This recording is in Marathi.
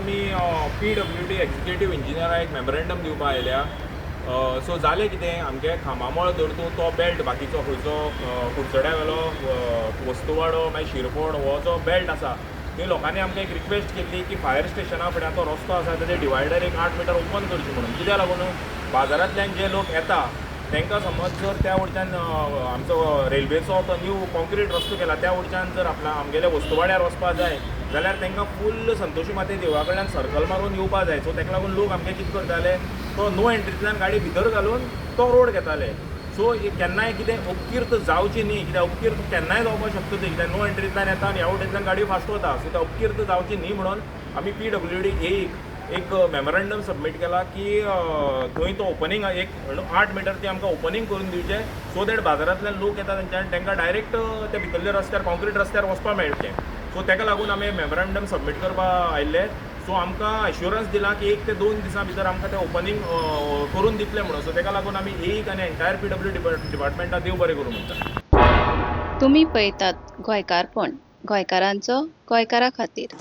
आमी PWD एक्झिक्युटीव इंजिनियराक एक मेमोरेंडम दिवपा आयल्या. सो जालें कितें, आमगे खांबामोळ धर तूं तो बेल्ट बाकीचो खंयचो कुडचड्या वेलो वस्तुवाडो मागीर शिरफोड हो जो बेल्ट आसा थंय लोकांनी आमकां एक रिक्वेस्ट केल्ली की फायर स्टेशना फुड्यान तो रस्तो आसा तेजे डिवायडर एक 8 मीटर ओपन करची म्हणून. कित्याक लागून बाजारांतल्यान जे लोक येता तांकां समज जर त्या वटच्यान आमचो रेल्वेचो तो न्यू कॉन्क्रीट रस्तो केला त्या वटच्यान जर आमगेल्या वस्तुवाड्यार वचपा जाय जाल्यार तांकां फुल्ल संतोशी माते देवळा कडल्यान सर्कल मारून येवपा जाय. सो ताका लागून लोक आमगे कितें करताले, तो नो एंट्रींतल्यान गाडी भितर घालून तो रोड घेताले. सो केन्नाय कितें उपकीर्त जावची न्ही, कित्याक उपकीर्त केन्नाय जावपाक शकता ती, कित्याक नो एंट्रींतल्यान येता आनी ह्या वटेंतल्यान गाडी फास्ट वता. सो त्या उपकीर्त जावची न्ही म्हणून आमी PWD एक मेमोरेंडम सबमीट केला की थंय तो ओपनिंग एक 8 मीटर ती आमकां ओपनिंग करून दिवचें, सो दॅट बाजारांतल्यान लोक येता तेंच्यानी तांकां डायरेक्ट त्या भितरल्या रस्त्यार कॉन्क्रीट रस्त्यार वचपाक मेळटलें. सो ताका लागून आमी मेमोरेंडम सबमीट करपा आयिल्ले. सो आमकां एश्युरन्स दिला की 1 ते 2 दिसां भितर आमकां तें ओपनिंग करून दितले म्हणून. सो ताका लागून आमी आनी एंटायर PWD डिपार्टमेंटाक देव बरें करूं म्हणटा. तुम्ही पळयतात गोंयकारपण, गोंयकारांचो गोंयकारा खातीर.